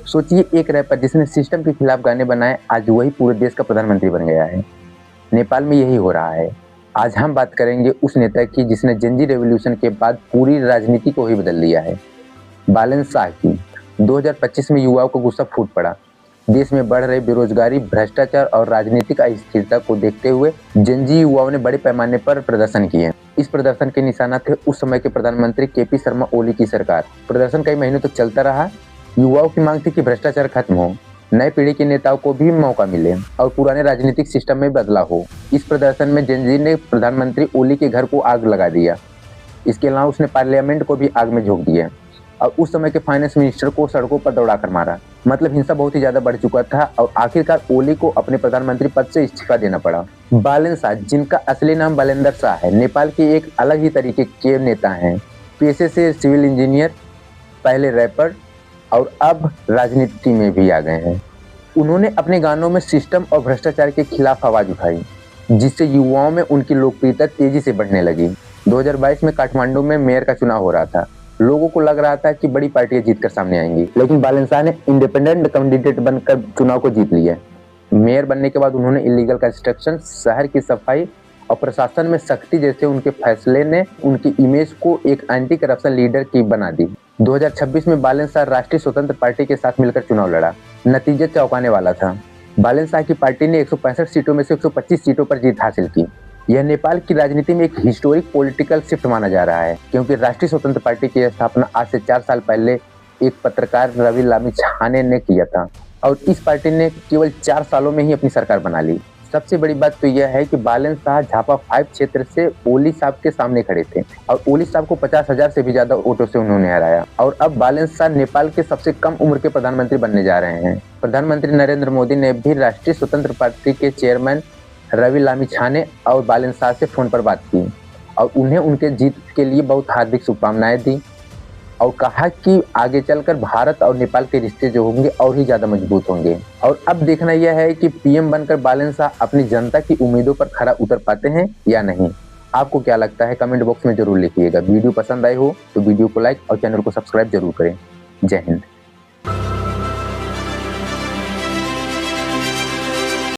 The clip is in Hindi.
सोचिए एक रैपर जिसने सिस्टम के खिलाफ गाने बनाए आज वही पूरे देश का प्रधानमंत्री बन गया है। नेपाल में यही हो रहा है। आज हम बात करेंगे उस नेता की जिसने जेनजी रेवोल्यूशन के बाद पूरी राजनीति को ही बदल दिया है। बालन शाह की 2025 में युवाओं को गुस्सा फूट पड़ा। देश में बढ़ रही बेरोजगारी, भ्रष्टाचार और राजनीतिक अस्थिरता को देखते हुए जेनजी युवाओं ने बड़े पैमाने पर प्रदर्शन किए। इस प्रदर्शन के निशाना थे उस समय के प्रधानमंत्री केपी शर्मा ओली की सरकार। प्रदर्शन कई महीनों तक चलता रहा। युवाओं की मांग थी कि भ्रष्टाचार खत्म हो, नई पीढ़ी के नेताओं को भी मौका मिले और पुराने राजनीतिक सिस्टम में बदलाव हो। इस प्रदर्शन में जेनजी ने प्रधानमंत्री ओली के घर को आग लगा दिया। इसके अलावा उसने पार्लियामेंट को भी आग में झोंक दिया और उस समय के फाइनेंस मिनिस्टर को सड़कों पर दौड़ाकर मारा। मतलब हिंसा बहुत ही ज्यादा बढ़ चुका था और आखिरकार ओली को अपने प्रधानमंत्री पद से इस्तीफा देना पड़ा। बालन शाह, जिनका असली नाम बलेंदर शाह है, नेपाल के एक अलग ही तरीके के नेता हैं। पेशे से सिविल इंजीनियर, पहले रैपर और अब राजनीति में भी आ गए हैं। उन्होंने अपने गानों में सिस्टम और भ्रष्टाचार के खिलाफ आवाज उठाई, जिससे युवाओं में उनकी लोकप्रियता तेजी से बढ़ने लगी। 2022 में काठमांडू में मेयर का चुनाव हो रहा था। लोगों को लग रहा था कि बड़ी पार्टियां जीतकर सामने आएंगी, लेकिन बालन शाह ने इंडिपेंडेंट कैंडिडेट बनकर चुनाव को जीत लिया। मेयर बनने के बाद उन्होंने इलीगल कंस्ट्रक्शन, शहर की सफाई और प्रशासन में सख्ती जैसे उनके फैसले ने उनकी इमेज को एक एंटी करप्शन लीडर की बना दी। 2026 में बालन शाह राष्ट्रीय स्वतंत्र पार्टी के साथ मिलकर चुनाव लड़ा। नतीजा चौंकाने वाला था। बालन शाह की पार्टी ने 165 सीटों में से 125 सीटों पर जीत हासिल की। यह नेपाल की राजनीति में एक हिस्टोरिक पॉलिटिकल शिफ्ट माना जा रहा है, क्योंकि राष्ट्रीय स्वतंत्र पार्टी की स्थापना आज से 4 साल पहले एक पत्रकार रवि लामी छाने ने किया था और इस पार्टी ने केवल 4 सालों में ही अपनी सरकार बना ली। सबसे बड़ी बात तो यह है कि बालन शाह झापा 5 क्षेत्र से ओली साहब के सामने खड़े थे और ओली साहब को 50,000 से भी ज्यादा वोटों से उन्होंने हराया और अब बालन शाह नेपाल के सबसे कम उम्र के प्रधानमंत्री बनने जा रहे हैं। प्रधानमंत्री नरेंद्र मोदी ने भी राष्ट्रीय स्वतंत्र पार्टी के चेयरमैन रवि लामी छाने और बालन शाह से फोन पर बात की और उन्हें उनके जीत के लिए बहुत हार्दिक शुभकामनाएं दी और कहा कि आगे चलकर भारत और नेपाल के रिश्ते जो होंगे और ही ज्यादा मजबूत होंगे। और अब देखना यह है कि पीएम बनकर बालन शाह अपनी जनता की उम्मीदों पर खरा उतर पाते हैं या नहीं। आपको क्या लगता है कमेंट बॉक्स में जरूर लिखिएगा। वीडियो पसंद आई हो तो वीडियो को लाइक और चैनल को सब्सक्राइब जरूर करें। जय हिंद।